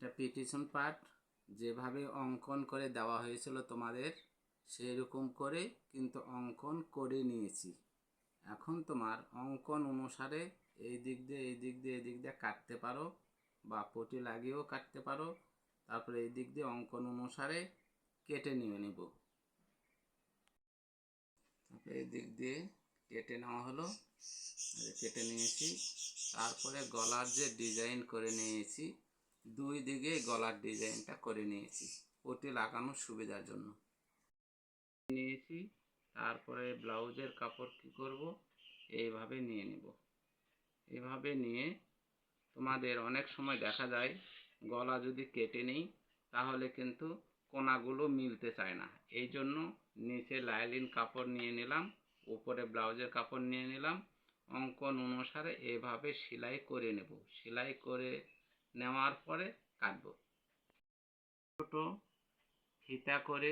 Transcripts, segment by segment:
এটা petition part যেভাবে অঙ্কন করে দেওয়া হয়েছিল তোমাদের সেরকম করে কিন্তু অঙ্কন করে নিয়েছি। এখন তোমার অঙ্কন অনুসারে এই দিক দিয়ে এই দিক দিয়ে এই দিক দিয়ে কাটতে পারো বা পটি লাগিয়েও কাটতে পারো। তারপরে এই দিক দিয়ে অঙ্কন অনুসারে কেটে নিয়ে নেব। তারপরে এই দিক দিয়ে কেটে নেওয়া হলো, কেটে নিয়েছি। তারপরে গলার যে ডিজাইন করে নিয়েছি, দুই দিকে গলার ডিজাইনটা করে নিয়েছি পটি লাগানোর সুবিধার জন্য নিয়েছি। তারপরে ব্লাউজের কাপড় কি করব, এইভাবে নিয়ে নেব। এভাবে নিয়ে তোমাদের অনেক সময় দেখা যায় গলা যদি কেটে নিই তাহলে কিন্তু কোনাগুলো মিলতে চায় না। এই জন্য নিচে লাইলিন কাপড় নিয়ে নিলাম, উপরে ব্লাউজের কাপড় নিয়ে নিলাম। অঙ্কন অনুসারে এভাবে সেলাই করে নেব। সেলাই করে নেওয়ার পরে কাটব। ছোটো ফিতা করে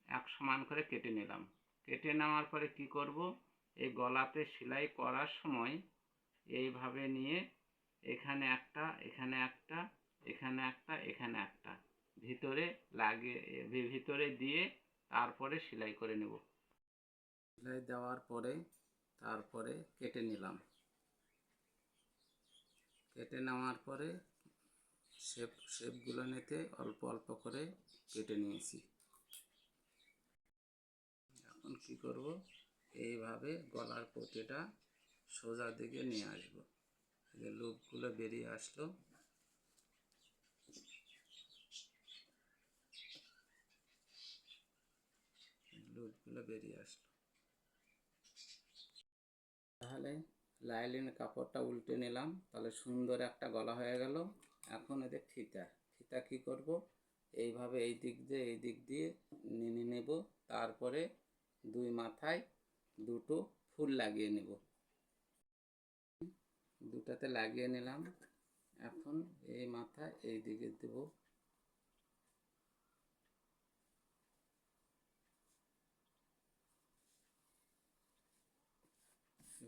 এক সমান করে কেটে নিলাম। কেটে নেওয়ার পরে কি করব, এই গলাতে সেলাই করার সময় এইভাবে নিয়ে এখানে একটা, এখানে একটা, এখানে একটা, এখানে একটা ভিতরে লাগিয়ে ভিতরে দিয়ে তারপরে সেলাই করে নেব। সেলাই দেওয়ার পরে তারপরে কেটে নিলাম। কেটে নেওয়ার পরে শেপগুলো নিতে অল্প অল্প করে কেটে নিয়েছি। এখন কি করব, এইভাবে গলার পটিটা সোজা দিকে নিয়ে আসবো। যে লুপগুলো বেরিয়ে আসলো, লুপগুলো বেরিয়ে আসলো। তাহলে লাইলিন কাপড়টা উল্টে নিলাম, তাহলে সুন্দর একটা গলা হয়ে গেল। এখন এদের ফিতা কি করব, এইভাবে এই দিক দিয়ে এই দিক দিয়ে নিয়ে নেব। তারপরে দুই মাথায় দুটো ফুল লাগিয়ে নেব। দুটাতে লাগিয়ে নিলাম। এখন এই মাথা এই দিকে দেব।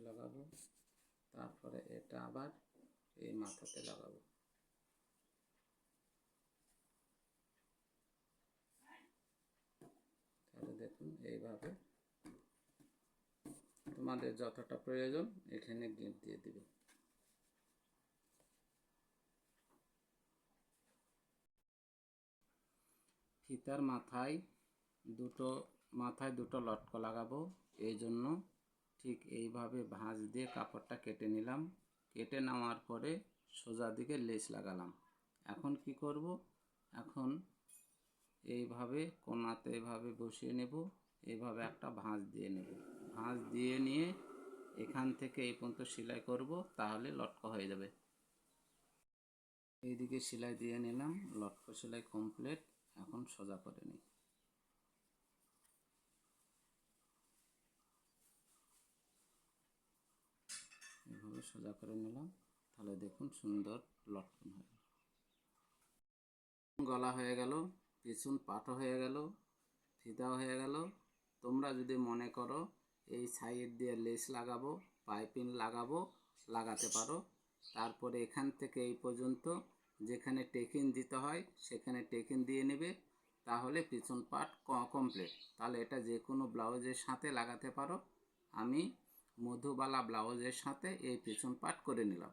লাগাবো, তারপরে এটা আবার এই মাথাতে লাগাবো। তাহলে দেখুন এইভাবে তোমাদের যতটা প্রয়োজন এখানে গিট দিয়ে দিবে। ফিতার মাথায় দুটো লটকন লাগাবো, এই জন্য ঠিক এইভাবে ভাঁজ দিয়ে কাপড়টা কেটে নিলাম। কেটে নেওয়ার পরে সোজা দিকে লেস লাগালাম। এখন কি করব, এখন এইভাবে কোনাতে এভাবে বসিয়ে নেব। এইভাবে একটা ভাঁজ দিয়ে নেব। ভাঁজ দিয়ে নিয়ে এখান থেকে এই পর্যন্ত সেলাই করব, তাহলে লটকন হয়ে যাবে। এইদিকে সেলাই দিয়ে নিলাম, লটকন সেলাই কমপ্লিট। এখন সোজা করে নিই। এভাবে সোজা করে নিলাম, তাহলে দেখুন সুন্দর লটকন হয়ে গেল। গলা হয়ে গেল, পিছন পাটও হয়ে গেল, ফিতাও হয়ে গেল। তোমরা যদি মনে করো এই সাইড দিয়ে লেস লাগাবো, পাইপিং লাগাবো, লাগাতে পারো। তারপরে এখান থেকে এই পর্যন্ত যেখানে টেকিং দিতে হয় সেখানে টেকিং দিয়ে নেবে, তাহলে পিছন পার্ট কমপ্লিট। তাহলে এটা যে কোনো ব্লাউজের সাথে লাগাতে পারো। আমি মধুবালা ব্লাউজের সাথে এই পিছন পার্ট করে নিলাম।